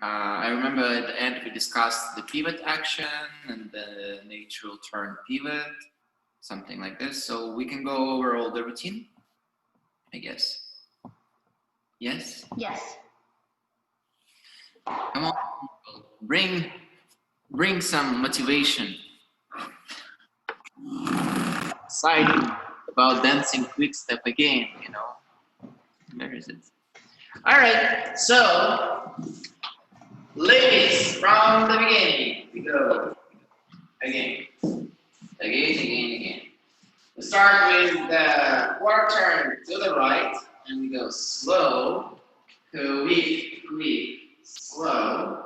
I remember at the end we discussed the pivot action and the natural turn pivot, something like this. So we can go over all the routine, I guess. Yes? Yes. Come on, bring some motivation. Exciting about dancing quick step again, you know. Where is it? All right, so ladies, from the beginning, we go again. We start with the quarter turn to the right, and we go slow, quick, slow.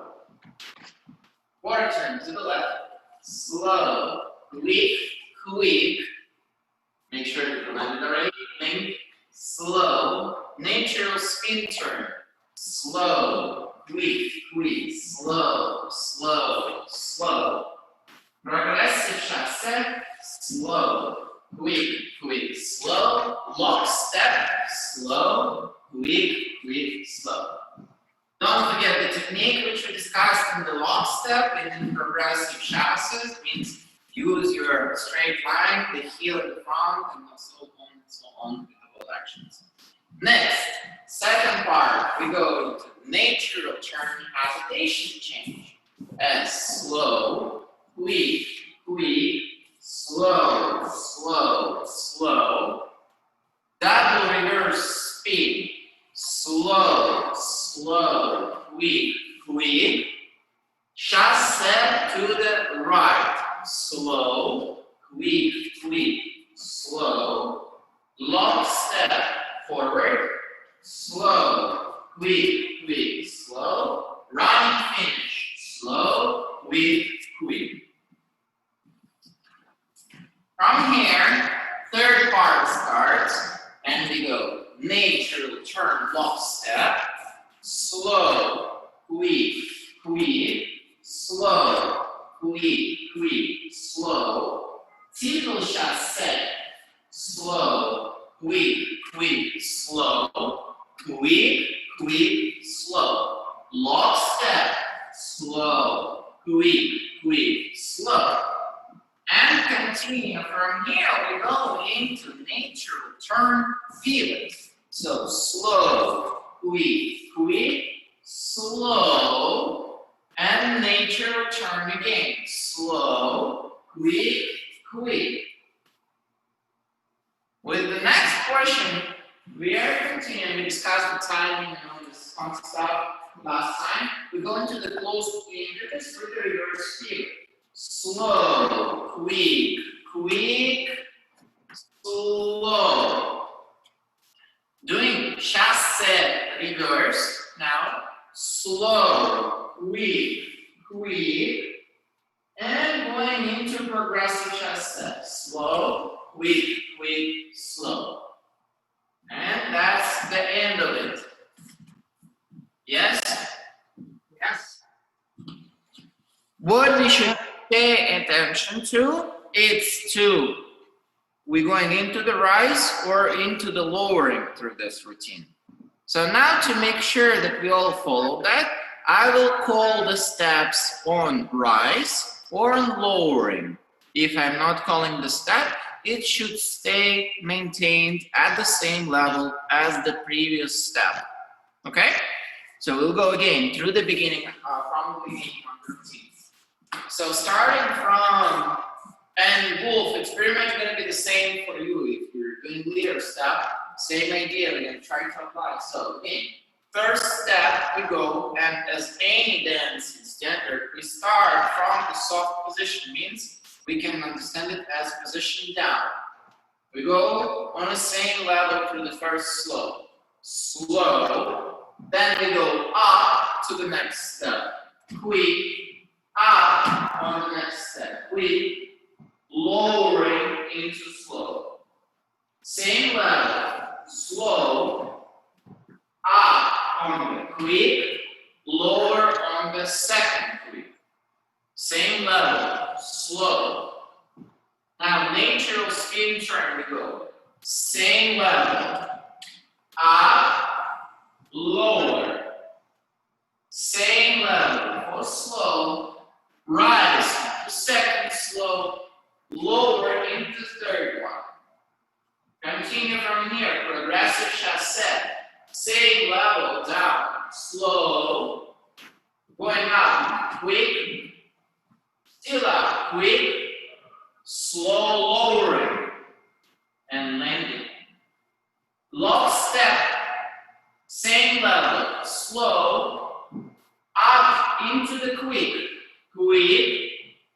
Quarter turn to the left, slow, quick. Make sure you remember the right thing. Slow, natural spin turn. Slow, quick, slow. Progressive chasse, slow, quick, slow. Lock step, slow, quick, slow. Don't forget the technique which we discussed in the lock step and in progressive chasse. Means use your straight line, the heel in the front, and so on with the both actions. Next, second part, we go into natural turn hesitation change as slow, quick, slow. Double reverse spin, slow, quick. Chasse to the right, slow, quick, slow. Long step forward, slow, quick, slow. Running finish, slow, quick. From here, third part starts, and we go natural turn, lock step, slow, quick, slow, quick, slow. Tickle chasse, slow, quick, slow, quick, slow. Lock step, slow, quick, slow. And continue from here, we go into natural turn pivot. So slow, quick, slow, and natural turn again. Slow, quick. With the next portion, we are continuing to discuss the timing on this fun stuff last time. We go into the closed fingers with the reverse pivot. Slow, quick, slow. Doing chasse reverse now. Slow, quick, and going into progressive chasse. Slow, quick, slow. And that's the end of it. Yes? Yes. What we should pay attention to, it's we're going into the rise or into the lowering through this routine. So now to make sure that we all follow that, I will call the steps on rise or on lowering. If I'm not calling the step, it should stay maintained at the same level as the previous step. Okay? So we'll go again through the beginning, from the beginning of the routine. So starting from, and Wolf, it's pretty much going to be the same for you if you're doing leader step. Same idea, we're going to try to apply. So again, first step, we go, and as any dance is gendered, we start from the soft position, means we can understand it as position down. We go on the same level through the first slow, then we go up to the next step, quick, up on the next step, quick, lowering into slow. Same level, slow, up on the quick, lower on the second quick. Same level, slow. Now natural spin turn we go. Same level, up, lower. Same level. rise to second slow, lower into third one. Continue from here, progressive chassé, same level, down, slow, going up, quick, still up, quick, slow lowering, and landing. Lock step, same level, slow, up into the quick, quick,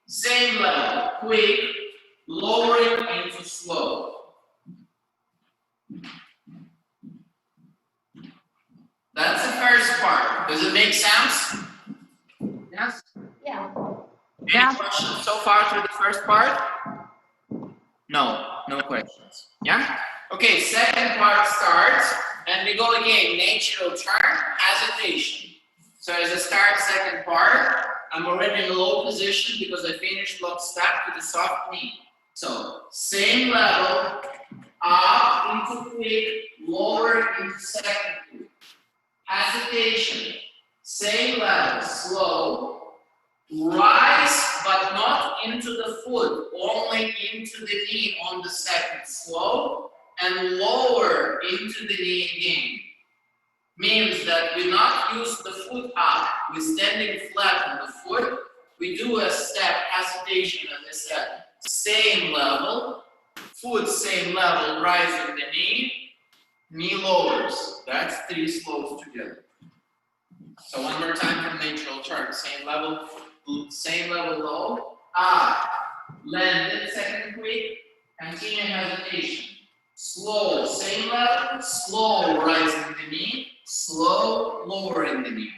same level, quick, lowering into slow. That's the first part. Does it make sense? Yes? Yeah. Any questions so far through the first part? No, no questions. Yeah? Okay, second part starts, and we go again. Natural turn, hesitation. So as I start second part, I'm already in a low position because I finished lock step to the soft knee. So same level, up into quick, lower into second quick. Hesitation, same level, slow, rise, but not into the foot, only into the knee on the second slow, and lower into the knee again. Means that we not use the foot up, we're standing flat on the foot, we do a step, hesitation, as I said, same level, foot same level, rising the knee lowers. That's 3 slows together. So one more time from natural turn. Same level low. Up. Landed, second quick. Continue hesitation. Slow, same level. Slow, rising the knee. Slow, lowering the knee.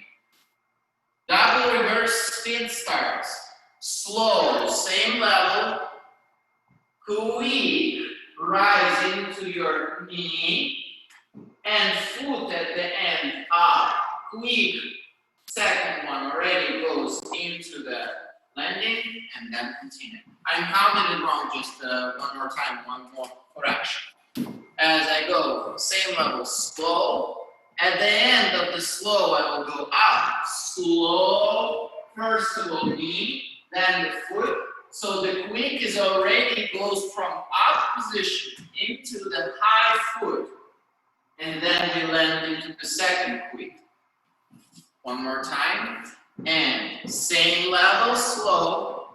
Double reverse spin starts. Slow, same level. Quick, rise into your knee. And foot at the end, up, quick, second one already goes into the landing, and then continue. I'm counting it wrong, just one more time, one more correction. As I go, same level, slow. At the end of the slow, I will go up, slow, first of all knee, then the foot. So the quick is already goes from up position into the high foot. And then we land into the second quick. One more time. And same level, slow.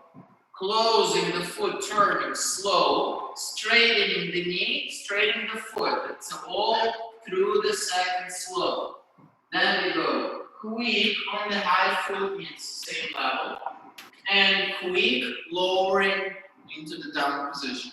Closing the foot, turning slow. Straightening the knee, straightening the foot. It's all through the second slow. Then we go quick on the high foot, means same level. And quick, lowering into the down position.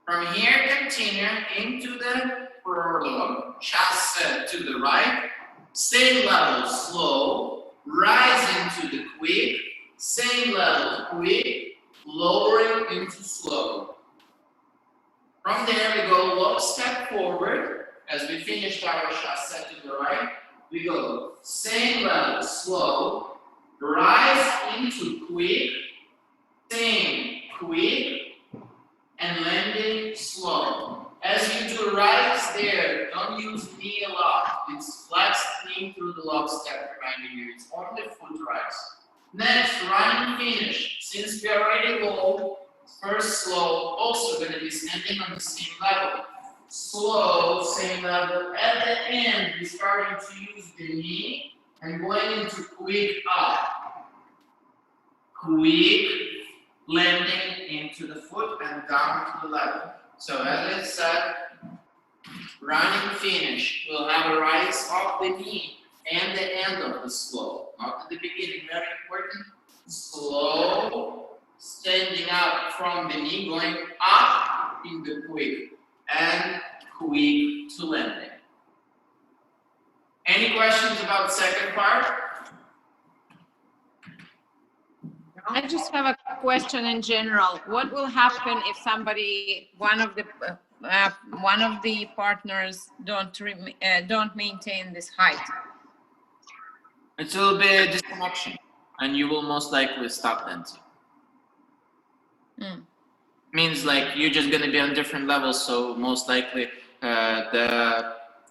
From here, continue into the prolong, chassé to the right, same level, slow, rise into the quick, same level, quick, lowering into slow. From there, we go lock step forward, as we finished our chassé to the right, we go same level, slow, rise into quick, same, quick, and landing slow. As you do rise there, don't use knee a lot. It's flat knee through the lock step, reminding you. It's only foot rise. Next, running finish. Since we are already low, first slow, also going to be standing on the same level. Slow, same level. At the end, we're starting to use the knee and going into quick up. Quick, landing into the foot and down to the level. So as I said, running finish, we'll have a rise of the knee and the end of the slow. Not at the beginning, very important. Slow, standing up from the knee, going up in the quick, and quick to landing. Any questions about the second part? I just have a question in general. What will happen if somebody, one of the partners don't maintain this height? It will be a disconnection, and you will most likely stop dancing. Means like you're just gonna be on different levels, so most likely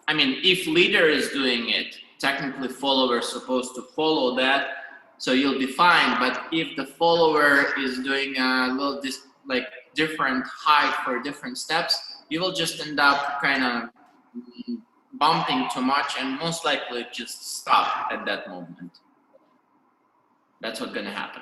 if leader is doing it, technically follower is supposed to follow that. So you'll be fine. But if the follower is doing a little different height for different steps, you will just end up kind of bumping too much and most likely just stop at that moment. That's what's going to happen.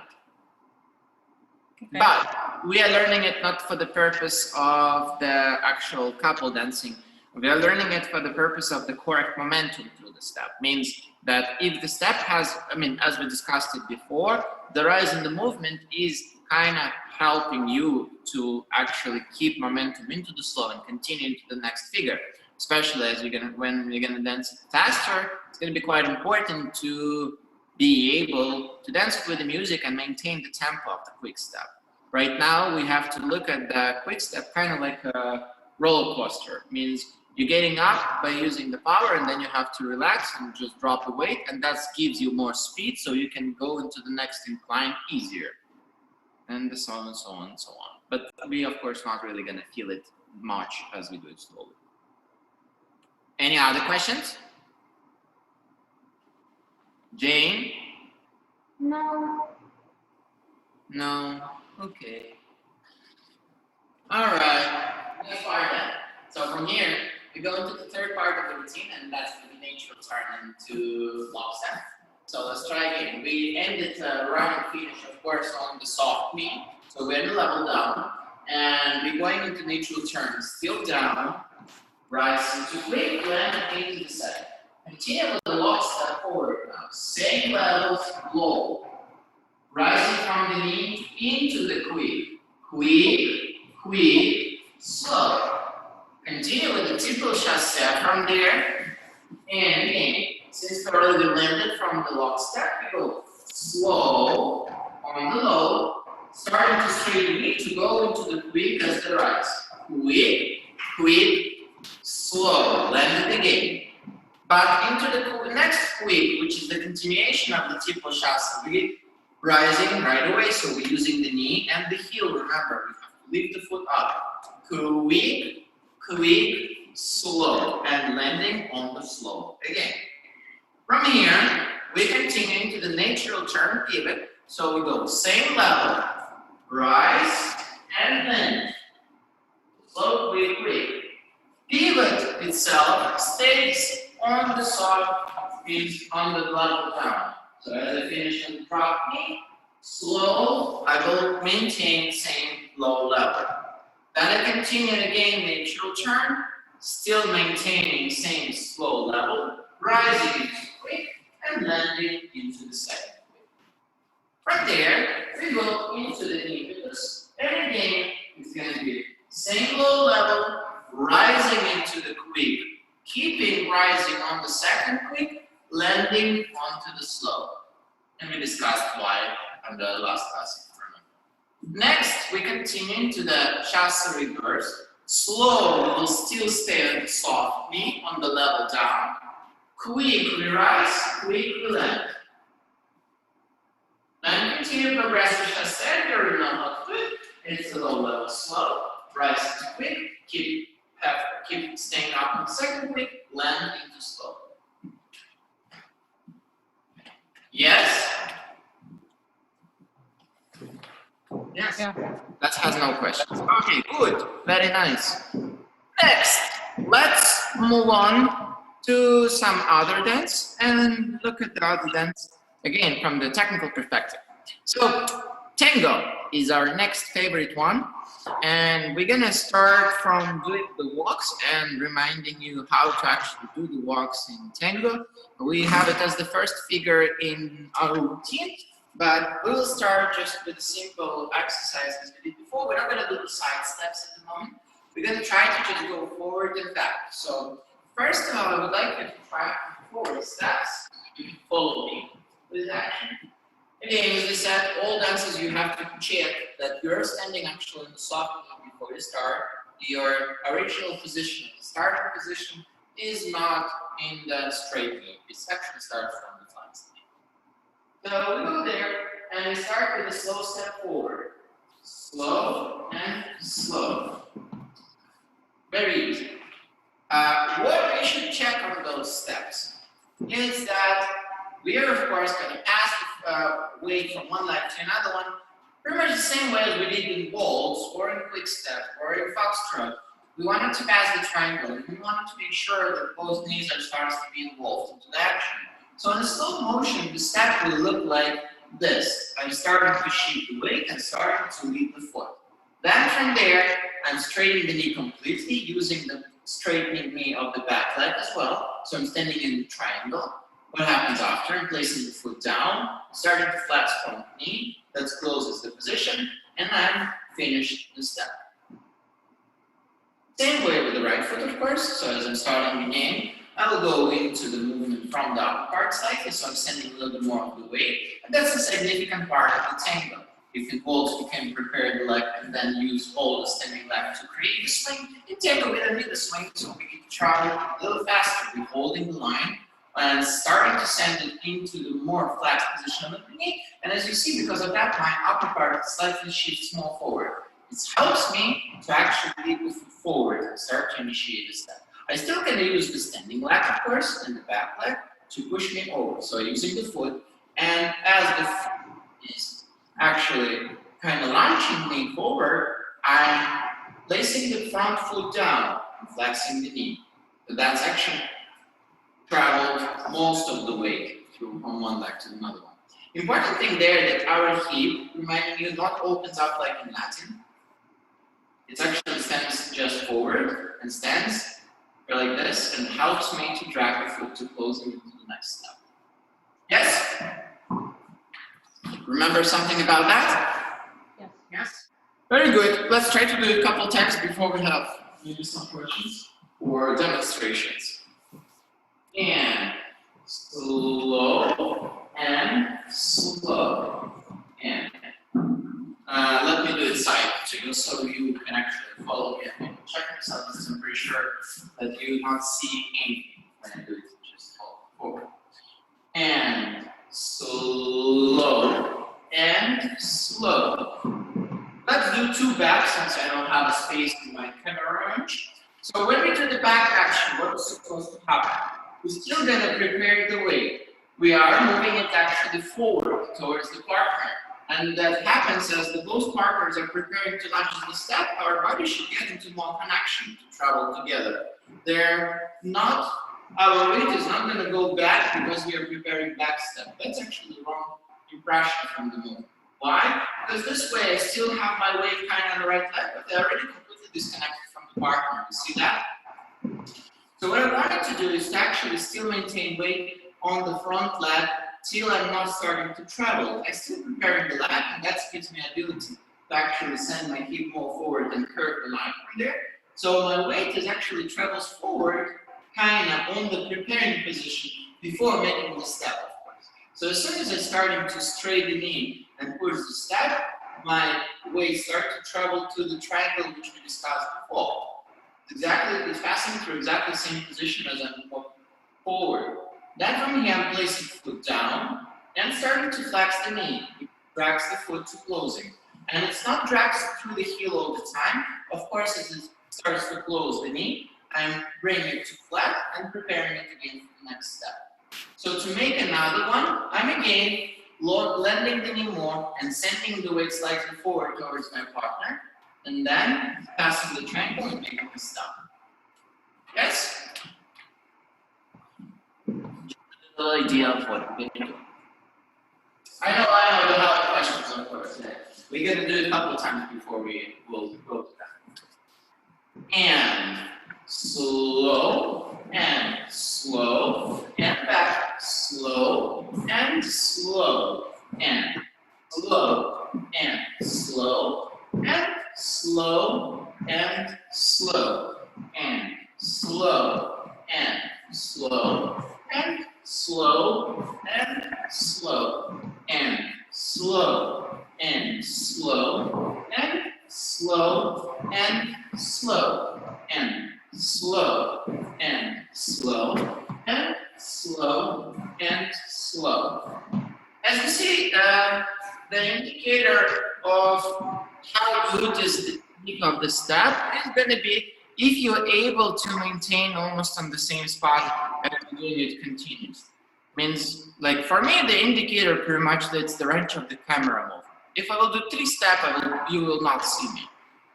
Okay. But we are learning it not for the purpose of the actual couple dancing. We are learning it for the purpose of the correct momentum through the step. Means that if the step has, as we discussed it before, the rise in the movement is kind of helping you to actually keep momentum into the slow and continue into the next figure. Especially as when you're gonna dance faster, it's gonna be quite important to be able to dance with the music and maintain the tempo of the quick step. Right now, we have to look at the quick step kind of like a roller coaster. Means you're getting up by using the power, and then you have to relax and just drop the weight, and that gives you more speed, so you can go into the next incline easier, and so on and so on and so on. But we, of course, not really gonna feel it much as we do it slowly. Any other questions? Jane? No. No? Okay. All right. Let's start then. So from here, we go into the third part of the routine, and that's the natural turn into lockstep. So let's try again. We ended right and finish, of course, on the soft knee. So we're in the level down, and we're going into neutral turn. Still down. Rise into quick, land into the second. Continue with the lockstep forward now. Same levels, low. Rising from the knee into the quick. Quick, quick, slow. Continue with the triple chasse from there. And again, since we already landed from the lockstep, we go slow on the low. Starting to straighten knee to go into the quick as the rise. Quick, quick, slow, land it again. But into the next quick, which is the continuation of the triple chasse, we're rising right away. So we're using the knee and the heel. Remember, we have to lift the foot up. Quick, quick, slow, and landing on the slow again. From here, we continue into the natural turn pivot. So we go same level, rise and land. Slow, quick, quick. Pivot itself stays on the soft, means on the level down. So as I finish on the drop knee, slow, I will maintain same low level. Then I continue again, natural turn, still maintaining same slow level, rising into quick and landing into the second quick. From there, we go into the knee pivots, and again, it's going to be same low level, rising into the quick, keeping rising on the second quick, landing onto the slow. And we discussed why on the last class. Next, we continue into the chasse reverse. Slow will still stay on the soft knee on the level down. Quick, we rise, quick, we land. Then continue progressive chasse, you already know how to do it. It's a low level slow, rise to quick, keep staying up on the second quick, land into slow. Yes? Yes. Yeah. That has no questions. Okay, good. Very nice. Next, let's move on to some other dance and look at the other dance again from the technical perspective. So, Tango is our next favorite one. And we're gonna start from doing the walks and reminding you how to actually do the walks in Tango. We have it as the first figure in our routine, but we will start just with simple exercises we did before. We're not gonna do the side steps at the moment. We're gonna try to just go forward and back. So first of all, I would like you to try forward steps. You can follow me with action. Again, as I said, all dances you have to check that you're standing actually in the soft knee before you start. Your original position, the starting position, is not in the straight knee. It actually starts from the flat knee. So we go there and we start with a slow step forward. Slow and slow. Very easy. What we should check on those steps is that we are, of course, going to pass the weight from one leg to another one, pretty much the same way as we did in waltz or in quickstep or in foxtrot. We wanted to pass the triangle, and we wanted to make sure that both knees are starting to be involved into the action. So in a slow motion, the step will look like this. I'm starting to shift the weight and starting to lead the foot. Then from there, I'm straightening the knee completely, using the straightening knee of the back leg as well. So I'm standing in the triangle. What happens after? I'm placing the foot down, starting to flat front knee. That closes the position, and then finish the step. Same way with the right foot, of course. So as I'm starting the game, I will go into the movement from the upper part slightly, so I'm sending a little bit more of the weight. And that's a significant part of the tango. If in waltz, you can prepare the leg and then use all the standing leg to create the swing. In tango, we don't need the swing, so we can travel a little faster. We're holding the line and starting to send it into the more flat position of the knee. And as you see, because of that, my upper part slightly shifts more forward. It helps me to actually lead the foot forward and start to initiate the step. I still can use the standing leg, of course, and the back leg to push me over. So using the foot, and as the foot is actually kind of launching me forward, I'm placing the front foot down and flexing the knee. So that's actually traveled most of the way through from one leg to another one. Important thing there that our hip, reminding you, not opens up like in Latin. It actually stands just forward and stands like this and helps me to drag the foot to closing into the next step. Yes? Remember something about that? Yes. Yes? Very good. Let's try to do a couple times before we have maybe some questions or demonstrations. And slow and slow and let me do it side too, so you can actually follow me and check yourself. I'm pretty sure that you do not see anything when I do it. Just hold forward and slow and slow. Let's do two back since I don't have a space in my camera range. So when we do the back action, what is supposed to happen? We're still going to prepare the weight. We are moving it actually forward towards the partner. And that happens as both partners are preparing to launch the step, our body should get into more connection to travel together. Our weight is not going to go back because we are preparing back step. That's actually the wrong impression from the movement. Why? Because this way I still have my weight kind of on the right leg, but they're already completely disconnected from the partner. You see that? So what I wanted to do is to actually still maintain weight on the front leg till I'm not starting to travel. I'm still preparing the leg, and that gives me ability to actually send my hip more forward and curve the line right there. So my weight is actually travels forward, kind of on the preparing position before making the step, of course. So as soon as I'm starting to straighten the knee and push the step, my weight starts to travel to the triangle which we discussed before. It's passing through exactly the same position as I'm moving forward. Then from here, I'm placing the foot down and starting to flex the knee. It drags the foot to closing. And it's not dragged through the heel all the time. Of course, as it starts to close the knee, I'm bringing it to flat and preparing it again for the next step. So to make another one, I'm again blending the knee more and sending the weight slightly forward towards my partner. And then passing the triangle and making the stop. Yes? The idea of what we're going to do. I know you'll have questions, of course. We're going to do it a couple of times before we will go to that. And slow, and slow, and back. Slow, and slow, and slow, and slow, and slow, and slow, and slow, and slow, and slow, and slow, and slow, and slow, and slow, and slow, and slow, and slow, and slow, and slow. As you see, the indicator of how good is the technique of the step is going to be if you're able to maintain almost on the same spot and doing it continuously. Means, like for me, the indicator pretty much that's the range of the camera movement. If I will do 3 step, you will not see me.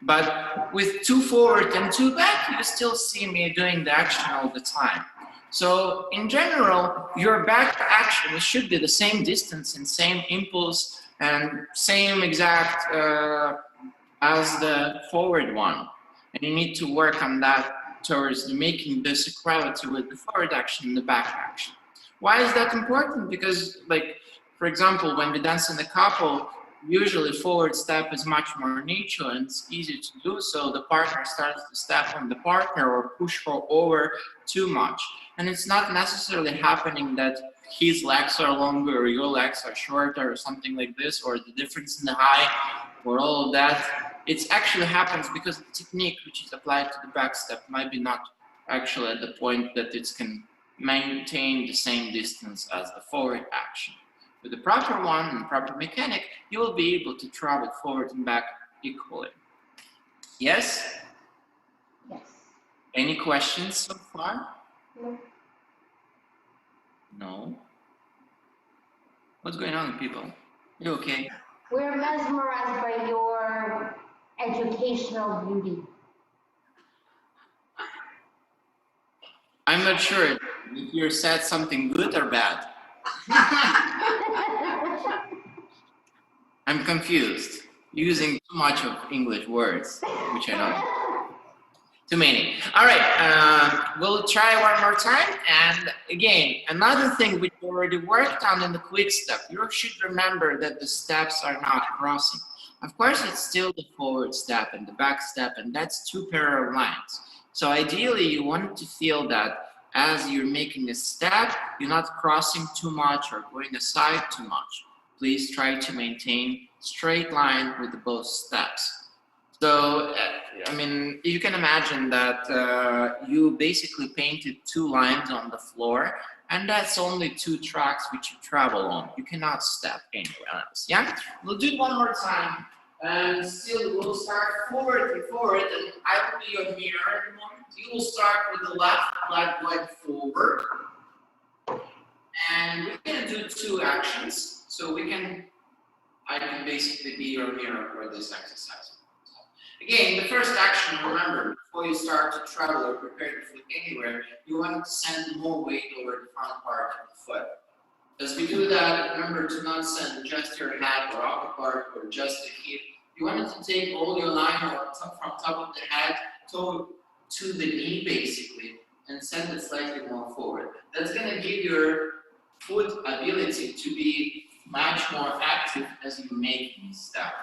But with 2 forward and 2 back, you still see me doing the action all the time. So in general, your back action should be the same distance and same impulse and same exact as the forward one. And you need to work on that towards making this equality with the forward action and the back action. Why is that important? Because, like, for example, when we dance in a couple, usually forward step is much more natural and it's easy to do so. The partner starts to step on the partner or push her over too much. And it's not necessarily happening that his legs are longer or your legs are shorter or something like this, or the difference in the height or all of that. It actually happens because the technique which is applied to the back step might be not actually at the point that it can maintain the same distance as the forward action. With the proper one and proper mechanic, you will be able to travel forward and back equally. Yes? Yes. Any questions so far? No. No? What's going on, people? You okay? We're mesmerized by your educational beauty. I'm not sure if you said something good or bad. I'm confused. Using too much of English words, which I know. Too many. All right, we'll try one more time. And again, another thing we already worked on in the quick step, you should remember that the steps are not crossing. Of course, it's still the forward step and the back step, and that's 2 parallel lines. So ideally, you want to feel that as you're making a step, you're not crossing too much or going aside too much. Please try to maintain straight line with both steps. So, I mean, you can imagine that you basically painted 2 lines on the floor, and that's only 2 tracks which you travel on. You cannot step anywhere else, yeah? We'll do one more time, and still we'll start forward and forward, and I will be your mirror at the moment. You will start with the left leg going forward, and we're gonna do 2 actions, so I can basically be your mirror for this exercise. Again, the first action, remember, before you start to travel or prepare to flip anywhere, you want to send more weight over the front part of the foot. As we do that, remember to not send just your head or upper part or just the hip. You want to take all your line from top of the head to the knee, basically, and send it slightly more forward. That's going to give your foot ability to be much more active as you make these steps.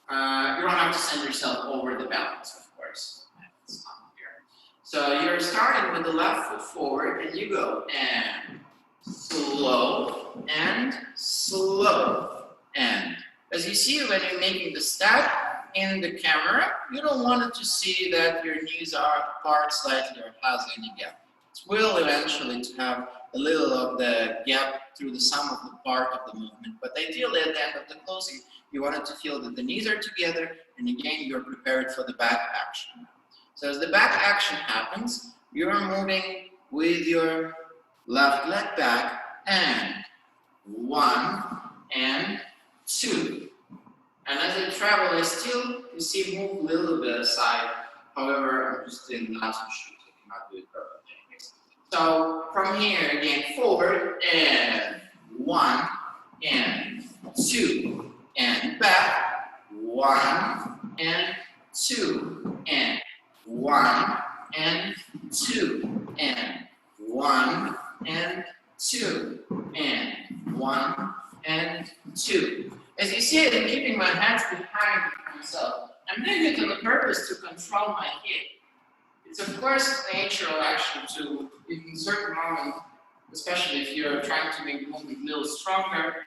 You don't have to send yourself over the balance, of course. It's not here. So you're starting with the left foot forward, and you go and slow and slow. And as you see when you're making the step in the camera, you don't want it to see that your knees are apart slightly or has any gap. It will eventually to have a little of the gap through the sum of the part of the movement, but ideally at the end of the closing, you want it to feel that the knees are together, and again, you're prepared for the back action. So as the back action happens, you're moving with your left leg back, and 1 and 2. And as I travel, I still, you see, move a little bit aside. However, I'm just in not to shoot, I cannot do it perfectly. So from here, again, forward, and 1 and 2. And back, 1 and 2, and 1 and 2, and 1 and 2, and 1 and 2. As you see, I'm keeping my hands behind myself. I'm doing it on the purpose to control my hip. It's of course natural action to, in certain moments, especially if you're trying to make the movement a little stronger,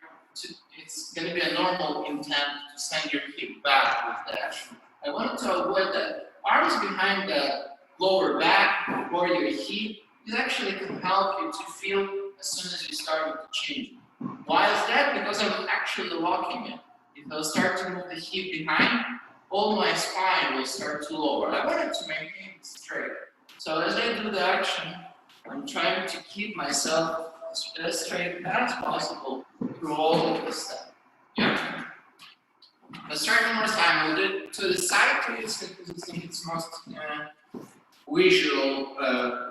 it's going to be a normal intent to send your hip back with the action. I wanted to avoid that. Arms behind the lower back or your hip is actually can help you to feel as soon as you start to change. Why is that? Because I'm actually locking it. If I start to move the hip behind, all my spine will start to lower. I want it to maintain it straight. So as I do the action, I'm trying to keep myself as straight as possible through all of the step. Yeah. Let's try one more time. We'll do it to the side, please, because I think it's most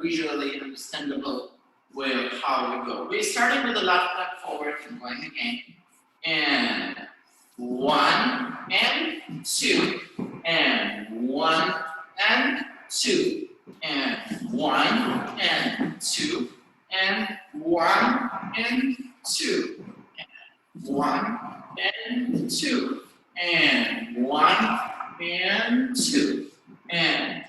visually understandable way of how we go. We're starting with the left leg forward and going again. And 1 and 2 and 1 and 2 and 1 and 2 and 1 and 2 and 1 and 2 and 1 and 2 and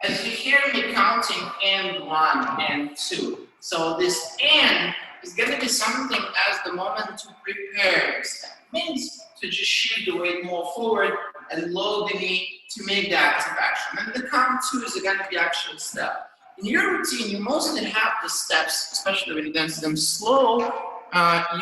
as you hear me counting and 1 and 2, so this and is going to be something as the moment to prepare your step. Means to just shift the weight more forward and load the knee to make the active action. And the count 2 is going to be actual step. In your routine, you mostly have the steps, especially when you dance them slow.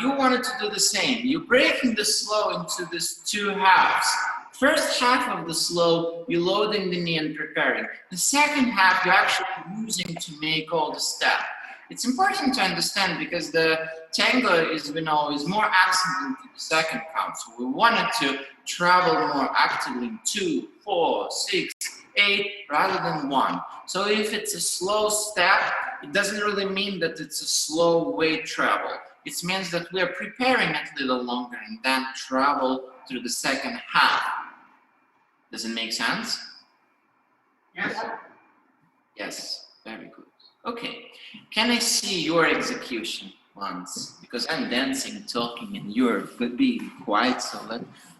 You wanted to do the same. You're breaking the slow into these two halves. First half of the slow, you're loading the knee and preparing. The second half, you're actually using to make all the step. It's important to understand because the tango is, we know, is more accented into the second count. So we wanted to travel more actively in 2, 4, 6, 8, rather than 1. So if it's a slow step, it doesn't really mean that it's a slow weight travel. It means that we are preparing it a little longer and then travel through the second half. Does it make sense? Yes. Yes, very good. Okay, can I see your execution once? Because I'm dancing, talking, and you're being quiet, so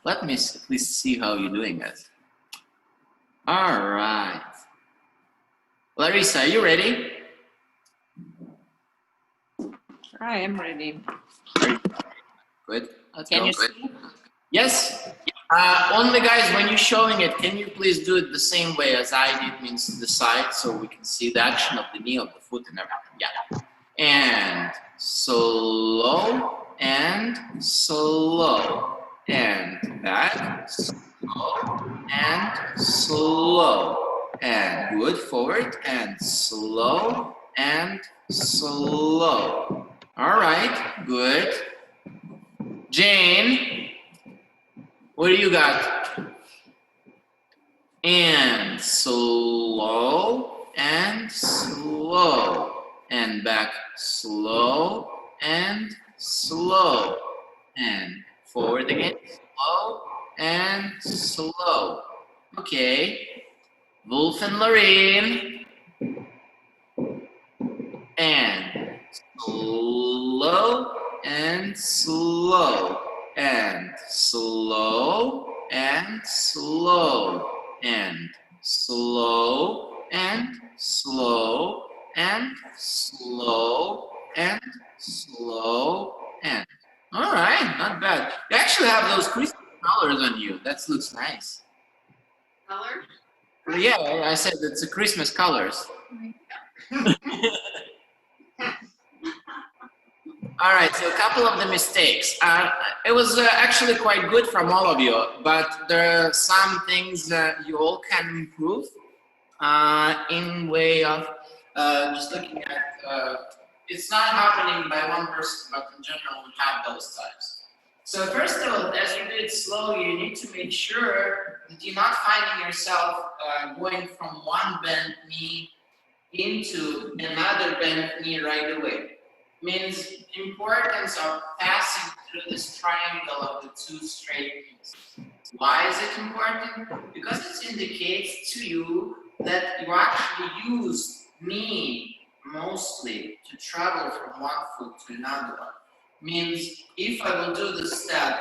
let me at least see how you're doing it. All right. Larissa, are you ready? I am ready. Good. Let's Can go. you see? Yes. Only guys, when you're showing it, can you please do it the same way as I did, means to the side, so we can see the action of the knee, of the foot, and everything. Yeah. And slow, and slow, and back, slow, and slow, and good, forward, and slow, and slow. All right, good. Jane, what do you got? And slow, and slow, and back, slow, and slow, and forward again, slow, and slow. Okay, Wolf and Lorraine, and slow, and slow, and slow, and slow, and slow, and slow, and slow, and slow, and. All right, not bad. You actually have those Christmas colors on you. That looks nice. Color? Yeah, I said it's a Christmas colors. All right, so a couple of the mistakes. It was actually quite good from all of you, but there are some things that you all can improve in way of just looking at, it's not happening by one person, but in general we have those types. So first of all, as you do it slowly, you need to make sure that you're not finding yourself going from one bent knee into another bent knee right away. Means importance of passing through this triangle of the two straight knees. Why is it important? Because it indicates to you that you actually use knee mostly to travel from one foot to another one. Means if I will do the step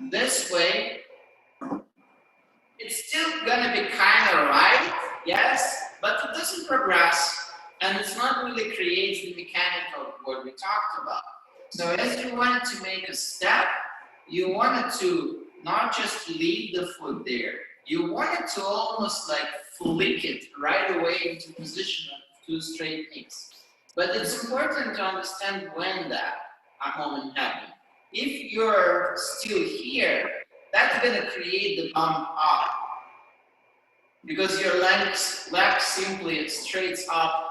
this way, it's still gonna be kind of right, yes, but it doesn't progress. And it's not really creates the mechanic of what we talked about. So as you wanted to make a step, you wanted to not just leave the foot there. You wanted to almost like flick it right away into position of two straight knees. But it's important to understand when that moment happened. If you're still here, that's gonna create the bump up. Because your leg simply straights up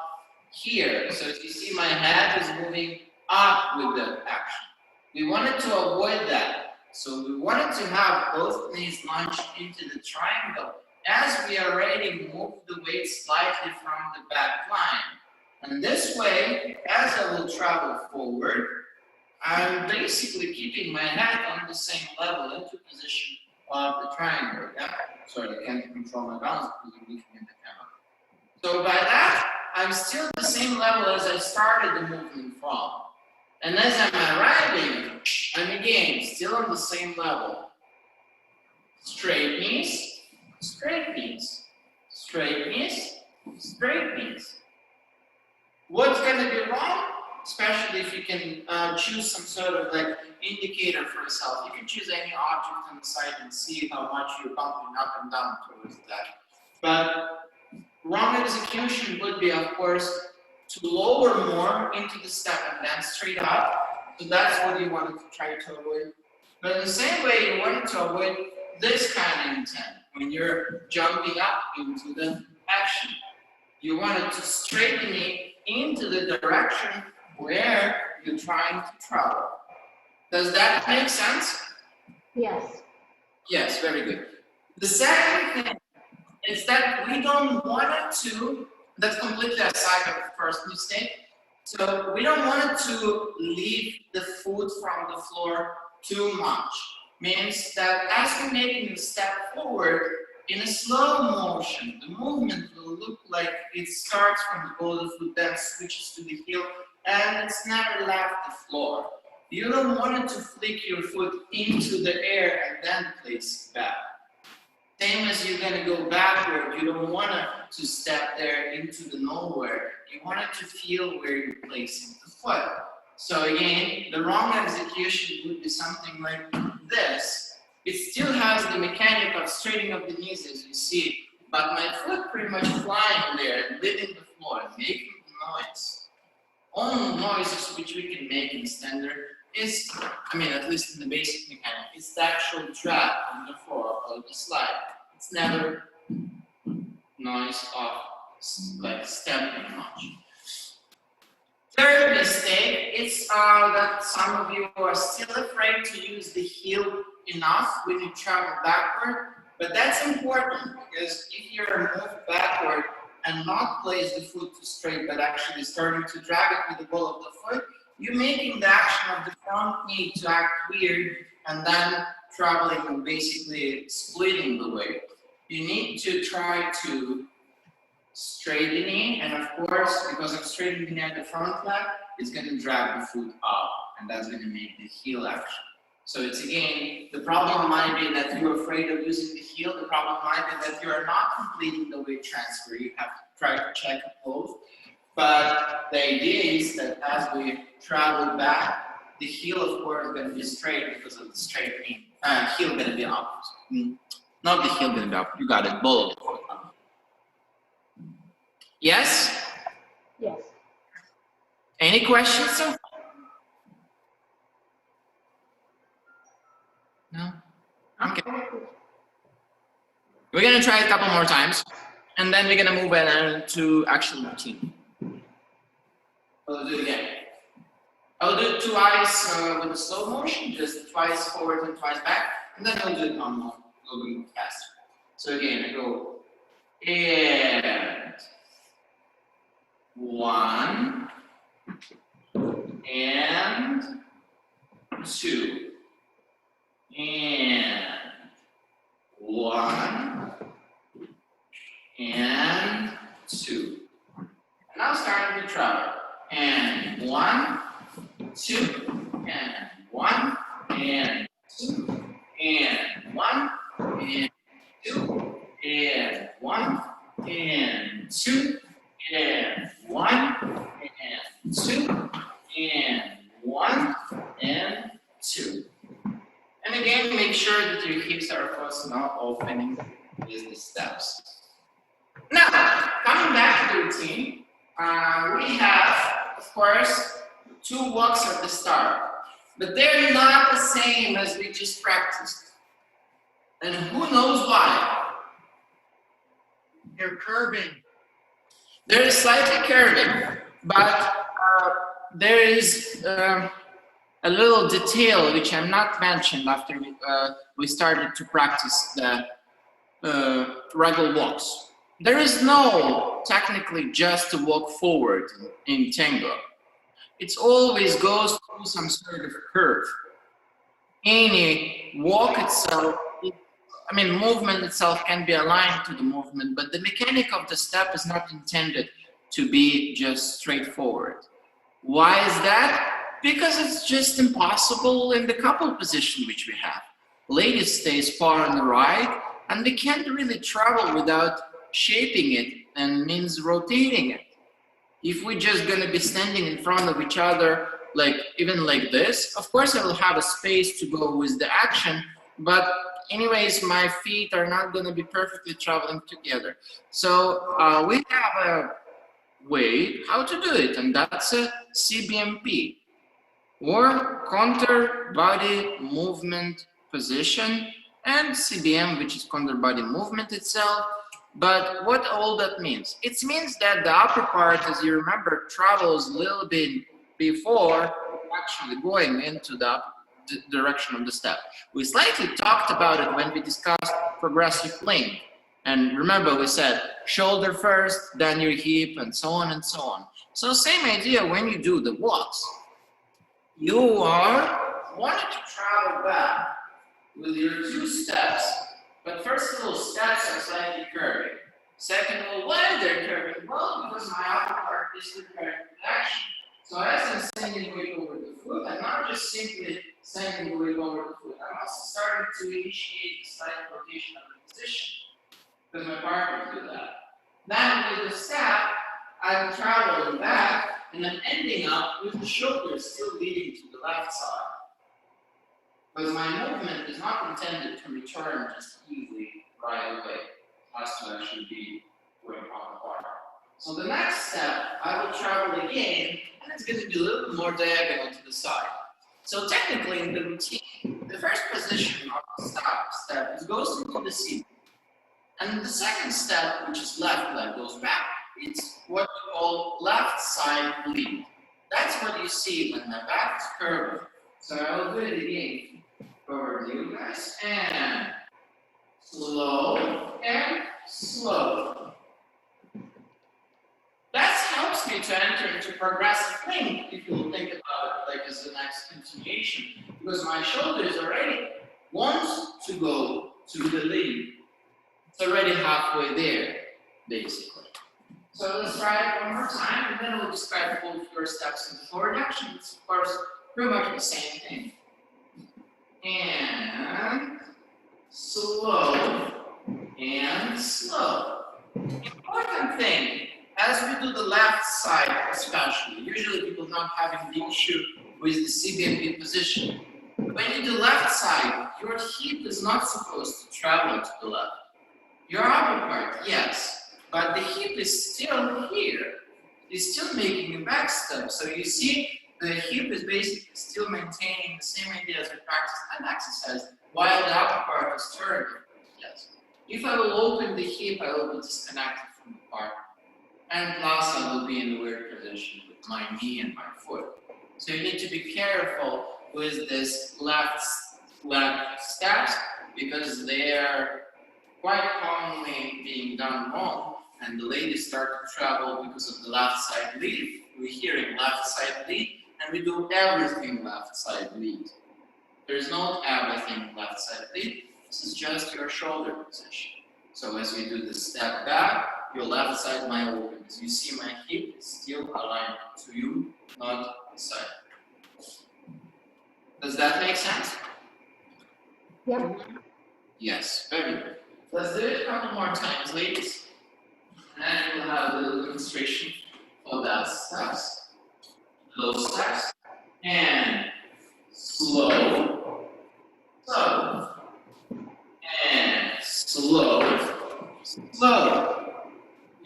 here. So if you see my head is moving up with the action. We wanted to avoid that. So we wanted to have both knees launched into the triangle as we already moved the weight slightly from the back line. And this way, as I will travel forward, I'm basically keeping my head on the same level into position of the triangle. Yeah? Sorry, I can't control my balance because I'm looking at the camera. So by that, I'm still at the same level as I started the movement from. And as I'm arriving, I'm again still on the same level. Straight knees, straight knees, straight knees, straight knees. What's going to be wrong? Especially if you can choose some sort of like indicator for yourself. You can choose any object on the side and see how much you're bumping up and down towards that. But wrong execution would be, of course, to lower more into the step and then straight up. So that's what you wanted to try to avoid. But in the same way, you wanted to avoid this kind of intent when you're jumping up into the action. You wanted to straighten it into the direction where you're trying to travel. Does that make sense? Yes. Yes, very good. The second thing is that we don't want it to, that's completely aside of the first mistake. So we don't want it to leave the foot from the floor too much. Means that as we're making a step forward, in a slow motion, the movement will look like it starts from the ball of the foot, then switches to the heel, and it's never left the floor. You don't want it to flick your foot into the air and then place it back. Same as you're going to go backward, you don't want to step there into the nowhere. You want it to feel where you're placing the foot. So again, the wrong execution would be something like this. It still has the mechanic of straightening up the knees as you see, but my foot pretty much flying there and hitting the floor and making the noise. Only noises which we can make in standard is, at least in the basic mechanic, it's the actual drag on the floor of the slide. It's never noise of like stepping much. Third mistake is that some of you are still afraid to use the heel enough when you travel backward, but that's important because if you're moved backward and not place the foot too straight, but actually starting to drag it with the ball of the foot, you're making the action of the front knee to act weird and then traveling and basically splitting the weight. You need to try to straighten the knee, and of course, because I'm straightening the knee at the front leg, it's going to drag the foot up, and that's going to make the heel action. So it's again, the problem might be that you're afraid of using the heel. The problem might be that you are not completing the weight transfer. You have to try to check both. But the idea is that as we travel back, the heel, of course, is going to be straight because of the straight knee. Heel going to be up. Not the heel going to be up. You got it. Ball of the foot. Yes? Yes. Any questions, sir? No? Okay. We're going to try a couple more times, and then we're going to move to actual routine. We'll do it again. I'll do it twice with a slow motion, just twice forward and twice back, and then I'll do it on a little bit more faster. So again, I go, and 1, and 2, and 1, and 2. And now starting to travel. And 1, 2, and 1, and 2, and 1, and 2, and 1, and 2, and 1, and 2, and 1, and 2. And again, make sure that your hips are, of course, not opening with the steps. Now, coming back to the routine, we have, of course, 2 walks at the start, but they're not the same as we just practiced. And who knows why? They're curving. They're slightly curving, but there is a little detail which I'm not mentioned after we started to practice the regular walks. There is no technically just to walk forward in Tango. It always goes through some sort of curve. Any walk itself, I mean, movement itself can be aligned to the movement, but the mechanic of the step is not intended to be just straightforward. Why is that? Because it's just impossible in the couple position which we have. Lady stays far on the right, and they can't really travel without shaping it, and means rotating it. If we're just going to be standing in front of each other, like even like this, of course I will have a space to go with the action, but anyways, my feet are not going to be perfectly traveling together. So we have a way how to do it, and that's a CBMP, or counter body movement position, and CBM, which is counter body movement itself. But what all that means? It means that the upper part, as you remember, travels a little bit before actually going into the direction of the step. We slightly talked about it when we discussed progressive playing. And remember, we said shoulder first, then your hip, and so on and so on. So same idea when you do the walks. You are wanting to travel back with your 2 steps, but first little steps are slightly curving. Second little, why are they curving? Well, because my upper part is the current action. So as I'm sending weight over the foot, I'm not just simply sending weight over the foot. I'm also starting to initiate the slight rotation of the position, because my partner will do that. Then with the step, I'm traveling back, and I'm ending up with the shoulders still leading to the left side. Because my movement is not intended to return just easily right away. It has to actually be going on the bar. So the next step, I will travel again, and it's going to be a little bit more diagonal to the side. So technically in the routine, the first position of the step is goes into the seat. And the second step, which is left leg, goes back. It's what we call left side lead. That's what you see when my back is curved. So I will do it again for you guys. And slow and slow. That helps me to enter into progressive playing, if you will think about it like as the next continuation. Because my shoulders already want to go to the lead. It's already halfway there, basically. So let's try it one more time, and then we'll describe both your steps in the forward action. It's of course pretty much the same thing. And slow and slow. Important thing, as we do the left side especially, usually people not having the issue with the CBMP position. When you do left side, your hip is not supposed to travel to the left. Your upper part, yes, but the hip is still here. It's still making a back step. So you see, the hip is basically still maintaining the same idea as we practice that exercise, while the upper part is turning. Yes. If I will open the hip, I will be disconnected from the part. And plus, I will be in a weird position with my knee and my foot. So you need to be careful with this left steps, because they are quite commonly being done wrong, and the ladies start to travel because of the left side lead. We're hearing left side lead, and we do everything left side lead. There's not everything left side lead. This is just your shoulder position. So as we do the step back, your left side might open. As you see, my hip is still aligned to you, not the side. Does that make sense? Yep. Yes, very good. Let's do it a couple more times, ladies. And we'll have a little demonstration of that steps. Little steps. And slow. Slow. And slow. Slow.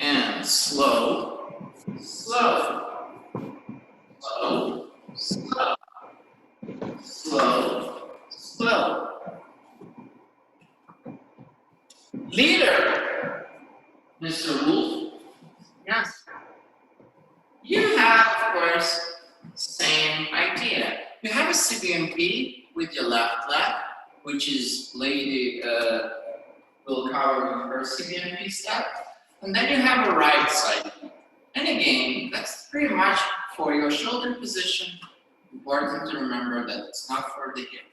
And slow. Slow. Slow. Slow. Slow. Slow. Leader, Mr. Wolf. Yes. You have, of course, left leg, which is Lady will cover her CBMP step. And then you have a right side. And again, that's pretty much for your shoulder position. Important to remember that it's not for the hip.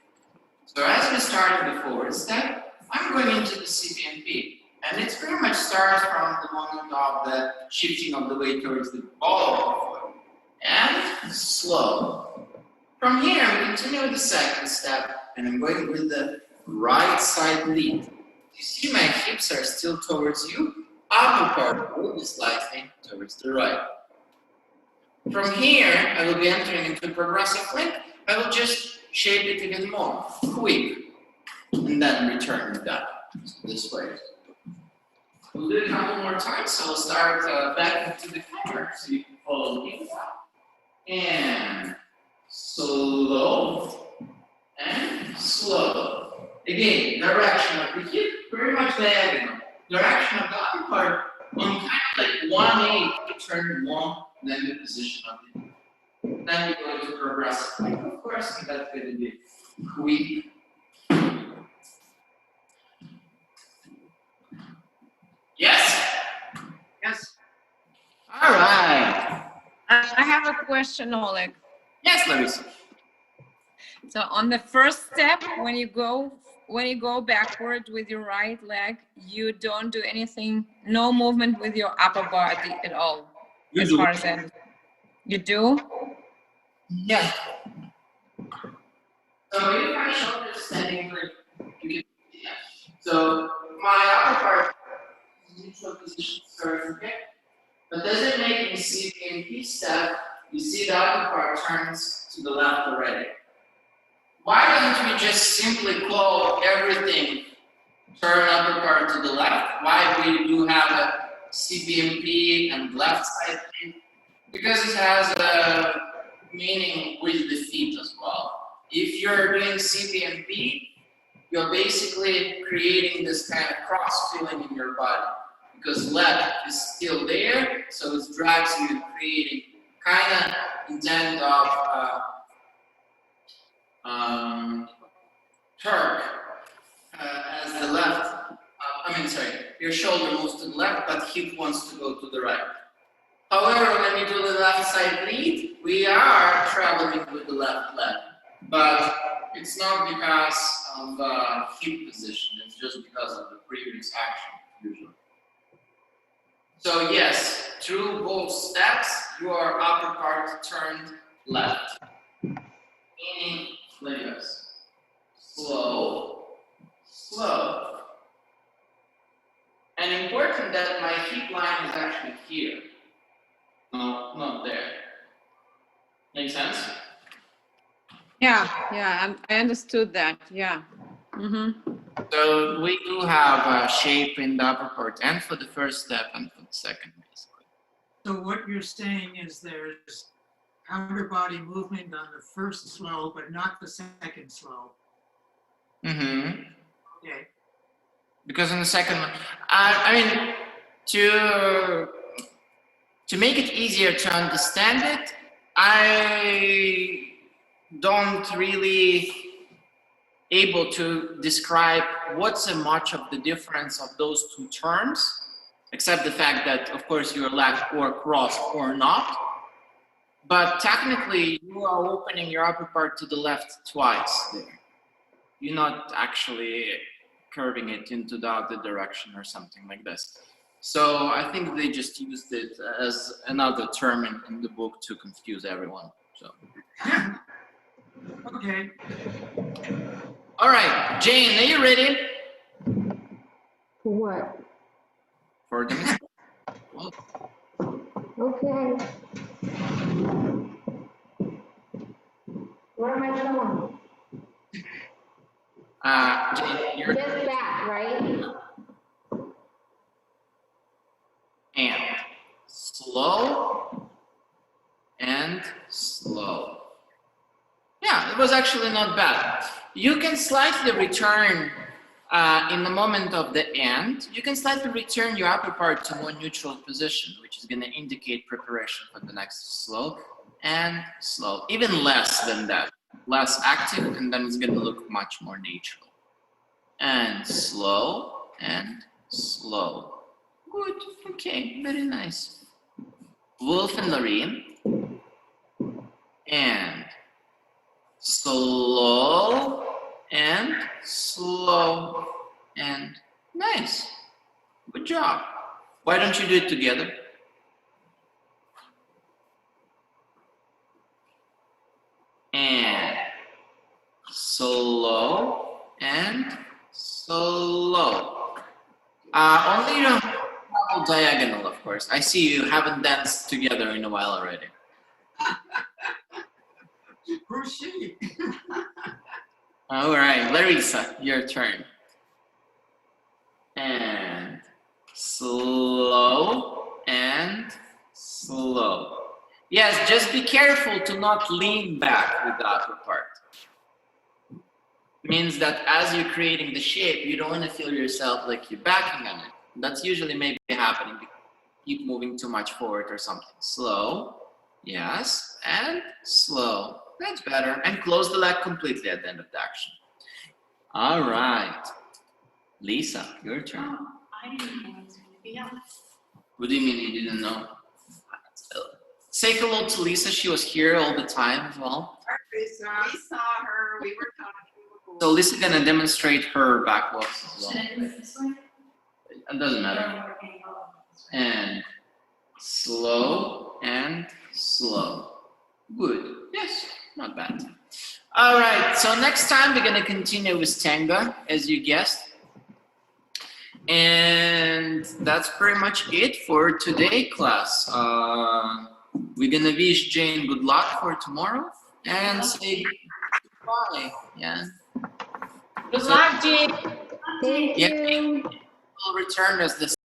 So as we started the forward step, I'm going into the CBMP. And it pretty much starts from the moment of the shifting of the weight towards the ball of the foot. And slow. From here, we continue with the second step, and I'm going with the right side lead. You see my hips are still towards you. Upper part will be slightly towards the right. From here, I will be entering into progressive link. I will just shape it even more, quick, and then return it back this way. We'll do it a couple more times, so we'll start back into the camera so you can follow me. And slow, and slow. Again, direction of the hip, very much diagonal. Direction of the upper part, on kind of like 180, turn one, then the position of the hip. Then we go into progressive link, of course, and that's going to be quick. Yes? Yes. All right. I have a question, Oleg. Yes, Larissa. So on the first step, when you go backward with your right leg, you don't do anything, no movement with your upper body at all. You as do. far as I understand. You do? Yeah. So if my shoulder is standing like you can see that. So my upper part is neutral position starts here. But doesn't make me see the MP step, you see the upper part turns to the left already. Why don't we just simply call everything turn upper part to the left? Why we do have a CBMP and left side thing? Because it has a meaning with the feet as well. If you're doing CBMP, you're basically creating this kind of cross feeling in your body. Because left is still there, so it drags you, creating kind of intent of Turk as the left, your shoulder moves to the left, but hip wants to go to the right. However, when we do the left side lead, we are traveling with the left leg, but it's not because of hip position, it's just because of the previous action, usually. So yes, through both steps, your upper part turned left. Meaning, like this. Slow, slow. And important that my hip line is actually here. No, not there. Make sense? Yeah, I understood that. Yeah. Mm-hmm. So we do have a shape in the upper part, and for the first step and for the second, basically. So what you're saying is there's outer body movement on the first slow, but not the second slow. Mm-hmm. Okay. Because in the second one, to make it easier to understand it, I don't really able to describe what's so much of the difference of those two terms, except the fact that, of course, you're left or cross or not. But technically, you are opening your upper part to the left twice there. You're not actually curving it into the other direction or something like this. So I think they just used it as another term in the book to confuse everyone. So. Okay. All right, Jane, are you ready? For what? For the mistake. Well, Okay. Where am I going? Jane, you're This back, right? and slow and slow. Yeah, it was actually not bad. You can slightly return in the moment of the end. You can slightly return your upper part to more neutral position, which is going to indicate preparation for the next slow and slow. Even less than that. less active, and then it's going to look much more natural. And slow and slow. Good. Okay, very nice. Wolf and Lorraine. And slow and slow and nice. Good job. Why don't you do it together? And slow and slow. Only you don't have diagonal, of course. I see you haven't danced together in a while already. Who's she? All right, Larissa, your turn. And slow and slow. Yes, just be careful to not lean back with the upper part. Means that as you're creating the shape, you don't want to feel yourself like you're backing on it. That's usually maybe happening because you keep moving too much forward or something. Slow, yes, and slow. That's better. And close the leg completely at the end of the action. All right. Lisa, your turn. I didn't know it was going to be on. What do you mean you didn't know? Say hello to Lisa. She was here all the time as well. We saw her, we were talking. So Lisa's gonna demonstrate her back walks as well. Should I do it this way? It doesn't matter. And slow and slow. Good. Yes, not bad. All right, so next time we're gonna continue with Tango, as you guessed. And that's pretty much it for today, class. We're gonna wish Jane good luck for tomorrow and say goodbye. Yeah. Good luck, Jean. Thank Yeah. you. We'll return as the